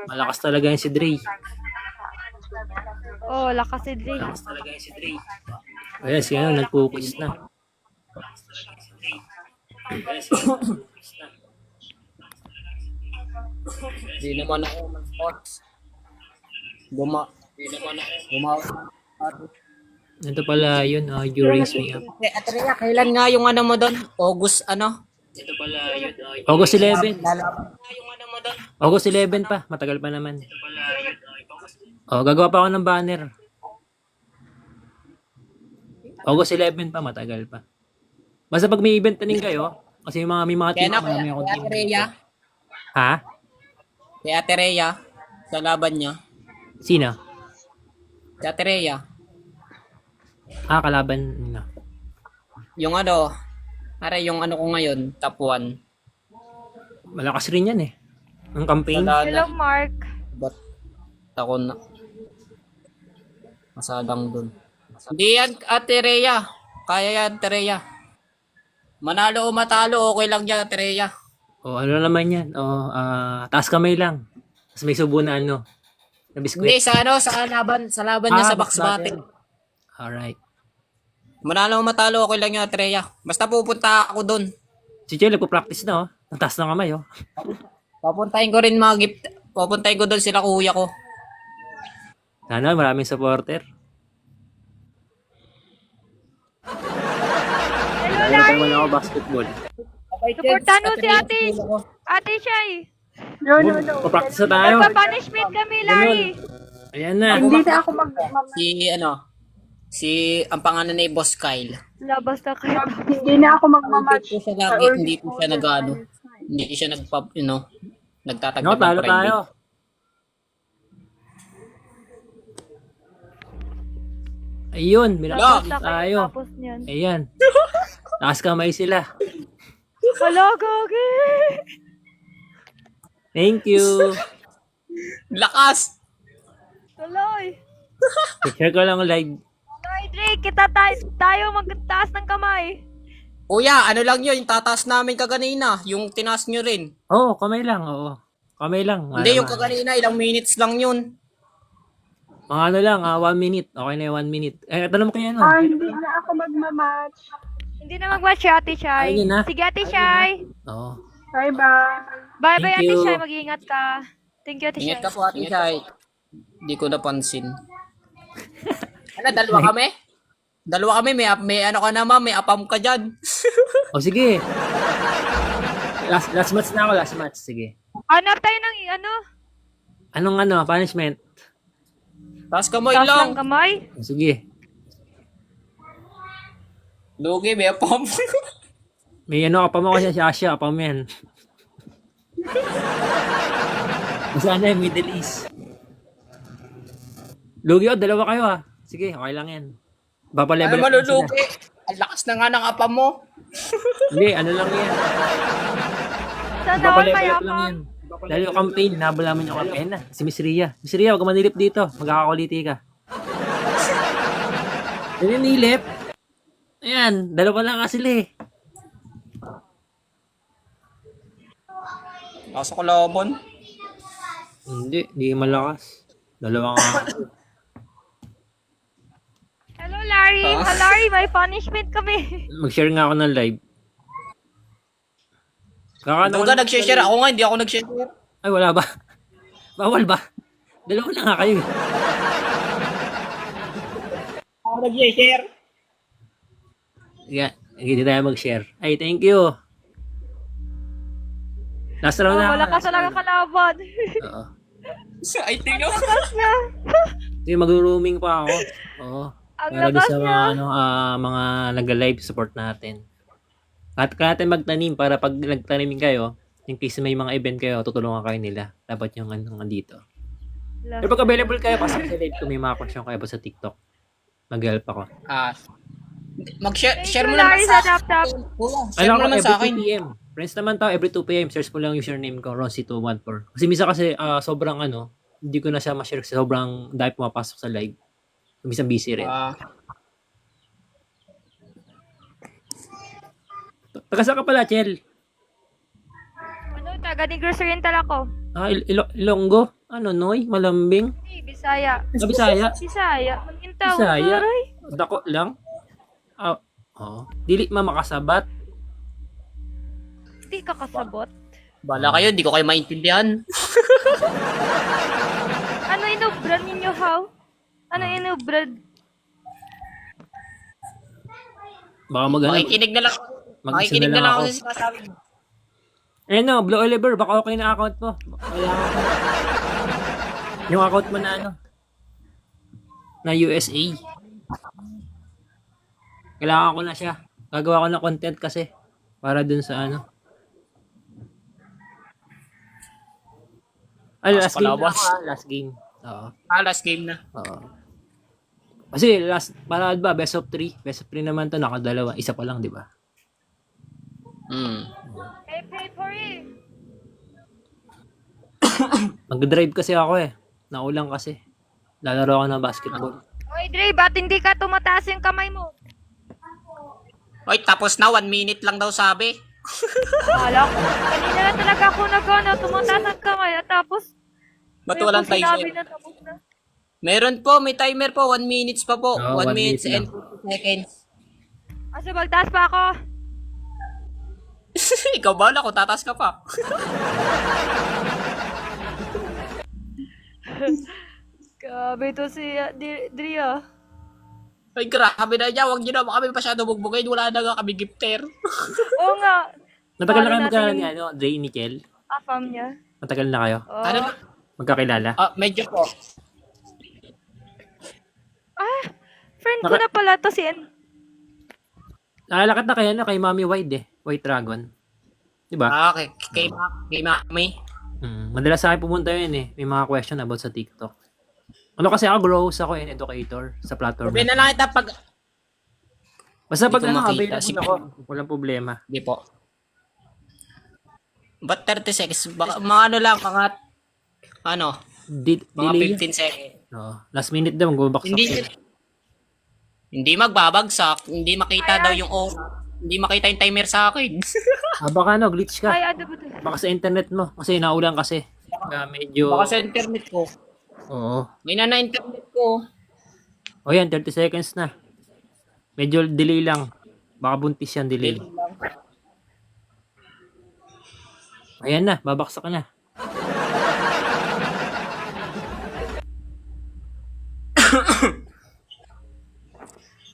Malakas talaga yung si Dre. Oh, lakas si Dre. Malakas talaga yung si Dre. Ayan, si ano, nag-focus na. Di naman ako mag-sports. Gumawa. Ito pala yun, you raise me up. Atreya, kailan nga yung ano mo doon? August ano? Ito pala yun, August 11. August 11 pa, matagal pa naman. Oh, gagawa pa ako ng banner. August 11 pa, matagal pa. Basta pag may event na rin kayo, kasi may mga Kaya team, na, marami akong kaya team. Atreya, Ha? kaya Atreya, sa laban niya. Sino? Kaya Atreya, Kalaban na. yung ano, yung ano ko ngayon, top 1. Malakas rin yan eh. Ang campaign. Hello, Mark. Ba't ako na masadang dun. Hindi yan, Ate Rhea. Kaya yan, Ate Rhea. Manalo o matalo, okay lang yan, Ate Rhea. Ano naman yan? Taas kamay lang. Tapos may subo na ano. Na Hindi, biskwit. sa laban niya sa box battle. Alright. Manalo o matalo, okay lang yan, Ate Rhea. Basta pupunta ako dun. Si Chel, nagpo-practice na oh. Ang taas ng kamay oh. Papuntahin ko rin mga gift. Papuntahin ko dun sila kuya ko. Sana maraming supporter. Hello, Lalo pa naman Larry. ako basketball. Supportan mo si Ate. Ate Shay. Pa-practice na tayo. Magpa-punishment kami, Larry. Ayan na. Hindi na ako ang pangalan ni Boss Kyle. Labas na kayo. hindi na ako magmamatch. Hindi po siya nag-ano. Hindi siya nagtatagdag No, talo ng tayo. Ayun, Labas minapos na tayo. kayo tapos niyan. Ayan. Taas kamay sila. Hala, gagi. Thank you. Lakas! Tuloy. Share ko lang live. Tuloy, Drake. Kita tayo magtaas ng kamay. Kuya, ano lang yun, yung tataas namin kaganina, yung tinaas nyo rin. Kamay lang. Oo. Kamay lang. Hindi, yung kaganina, ilang minutes lang yun. Mga ano lang, 1 minute. Okay na yung 1 minute. Tanong mo kayo ano? Hindi na ako magmamatch. Hindi na mag-watch si Ate Shay. Ayun na. Sige, Ate Shay. Oo. Bye-bye. Bye-bye, Thank Ate you. Shay. Mag-iingat ka. Thank you, Ate Shay. Ingat ka po, Ate Shay. Hindi ko napansin. Dalawa kami? Dalawa kami, may ano ka naman, may apam ka dyan. Sige. Last match na ako, last match. Sige. Hanap tayo ng Anong punishment? Taas kamay taas lang. ng kamay. Sige. Lugi, may apam. May apam ako siya, si Asha, apam yan. Sana yung Middle East. Lugi dalawa kayo Sige, okay lang yan. Ano Papalevel up lang malulugi? Ang lakas na nga ng apam mo. Hindi, ano lang yan. Sana all Papalevel may up lang apam. yan. Dahil yung campaign, nabal namin yung campaign na. Si Miss Ria. Miss Ria, huwag ka manilip dito. Magkakakuliti ka. Yan yung nilip. Ayan, dalawa lang nga sila Nasa kalaban. Hindi malakas. Dalawa nga. Hello, Larry. Larry, may punishment kami. Mag-share nga ako ng live. Doon ka nag-share. Ako nga, hindi ako nag-share. Ay, wala ba? Bawal ba? Dalawa lang nga kayo. Ako nag-share. Hindi tayo mag-share. Ay, thank you. Last round na. Malakas talaga kalaban. Oo. Ay, tingnan. Lakas niya. Sige, mag-rooming pa ako. Oo. Ang Para doon lakas sa niya. mga nag-live support natin. At kaya natin magtanim para pag nagtanim kayo, in case may mga event kayo, tutulungan kayo nila. Dapat yung dito. Pero pag available kayo, pasok sa live ko, may mga question kayo sa TikTok. Mag-help ako. Mag-share mo Larry naman sa sa tap-tap. Share mo naman sa every akin. 2 p.m. Friends naman tao, every 2 p.m. Search mo lang username ko, Roncy214. Kasi misa kasi sobrang hindi ko na siya ma-share kasi sobrang dahil pumapasok sa live. Minsan busy rin. Ano, taga Negros Oriental ako. Ilonggo? Ano, Noy? Malambing? Hey, Bisaya. Bisaya? Bisaya. Magintaw. Bisaya? Aray. Dako lang? Dili makasabat. Di ka kasabot. Bala kayo, di ko kayo maintindihan. Ano inubran ninyo, how? Ano inubran? Baka mag-ano. Makikinig na lang. Mag-isa Makikinig na na lang lang ako. ako sa sinasabi mo. Eh no, Blue Oliver, baka okay na account mo. Yung account mo na ano? Na USA. Kailangan ko na siya. Gagawa ko ng content kasi. Para dun sa ano. Ay, last game na palabas. ako, last game. Oo. Last game na. Oo. Kasi para ba, best of 3. Best of 3 naman to, nakadalawa. Isa pa lang, di ba? Hey, pray for it. Mag-drive kasi ako eh. Naulang kasi. Lalaro ako ng basketball. Oy, Dre, ba't hindi ka tumataas yung kamay mo? Oy, tapos na 1 minute lang daw sabi. Wala ko. Kanina na talaga ako tumataas ang kamay at tapos Ba't ngayon walang ko sinabi timer? na tapos na. Meron po, may timer po. 1 minutes pa po. Oo, 1 1 minutes minute and 50 seconds. Asa magtaas pa ako? Ikaw ba na kung tatas ka pa? Grabe to si Dre ah. Ay, grabe na niya. Huwag niyo naman kami masyado bugbugin. Wala na nga kami gifter. Oo nga. Matagal na kayo Paano magkakilala natin ni ano, Dre, Nickel? Afam niya. Matagal na kayo Oh. Ano na? magkakilala? Medyo po. Friend ko na pala to si Nakalakad na kayo na kay Mami Wide eh. White Dragon. Di ba? Okay. Kay Mami. Madalas sa akin pumunta yun eh. May mga question about sa TikTok. Ano kasi ako, grows ako eh, educator sa platform. Sabi na lang kita pag... Basta pag Hindi ko ano, makita. available ako, walang problema. Hindi po. Ba't 30 seconds? Baka, mga ano lang, mga Delay. 15 seconds. No. Last minute daw, magbabaksak Hindi, yun. hindi magbabagsak. Hindi makita daw yung oras. Hindi makita yung timer sa akin. Baka glitch ka. Ay, ano ba to? Baka sa internet mo. Kasi naulan kasi. Medyo... Baka sa internet ko. Oo. May na internet ko. O yan, 30 seconds na. Medyo delay lang. Baka buntis yan, delay. Ayan na, babaksak ka na.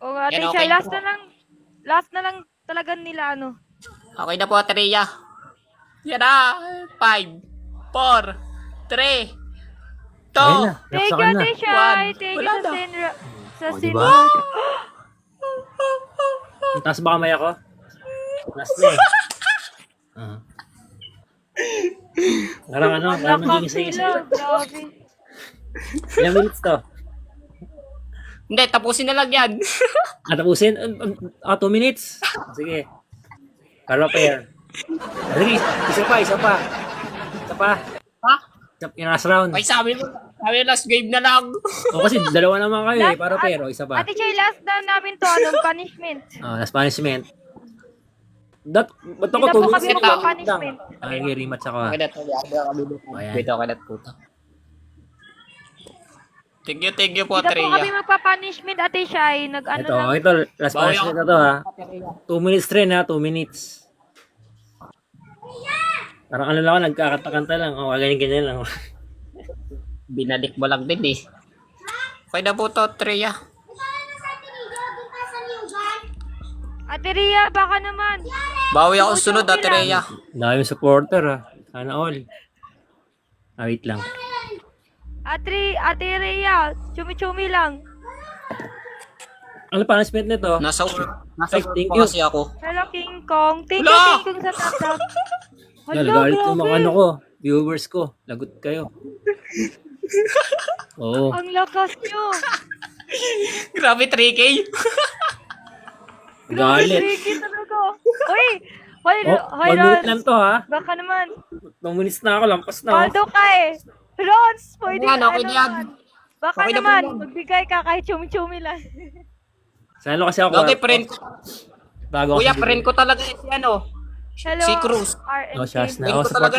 Oo nga, Yan, Tisha, okay. last na lang talaga nila ano. Okay na po, Tereya. Yan na. 5, 4, 3, 2, Ayan na, Thank baksakan you, na. Tisha. One. Thank Wala you na. sa O, sin... diba? Taas ba kamay ako? Last na eh. Parang parang maging isa-isa. Grabe. Ilang minutes to? Hindi, tapusin na lang yan. Tapusin? 2 minutes? Sige. Para pair. Sige, isa pa. Isa pa. Ha? Yung last round. Ay, sabi mo last game na lang. O kasi dalawa naman kayo eh, para pair. O, isa pa. Ate Chay, last na namin to, anong punishment? Last punishment. Ba't ako Hindi na 2 po minutes kami lang? magpa-punishment. Ay, rematch ako ah. Okay na to. Ayan. Wait, okay na po. Thank you po, Hindi na po kami Tereya. magpa-punishment, Ate Chay. Nag-ano lang. Ito, last Bawi punishment ako. na to ha. 2 minutes rin ha, 2 minutes. Parang ano lang ako, nagkakanta-kanta lang. O, ganyan lang. Binalik mo lang din eh. Okay na po to, Tereya. Ate Ria, baka naman. Bawi ako sunod, Tereya. Dami yung supporter ha. Sana all. Wait lang. Ate Ria, chumi-chumi lang. Ano punishment nito? Nasa Ay, thank pa you. kasi ako. Hello, King Kong. Thank Hala! you sa tatap. Nalagalit yung mga ano ko. Viewers ko. Lagot kayo. Oo. Ang lakas nyo. Grabe, 3K. Galit. Tricky talaga. Uy! Hoy, 1 minute lang to ha. Baka naman. 2 minutes na ako. Lampas na. Paldo ka eh. Rons, pwede Yan, ka okay na yan. naman. Baka Okay na po naman, yan. magbigay ka kahit chumi-chumi lang. Sa ano kasi ako. Okay, friend. Bago ako Kuya, sa friend ko talaga si ano. Hello, Si Cruz. RNK. No, Shas na. Friend Ako ko support talaga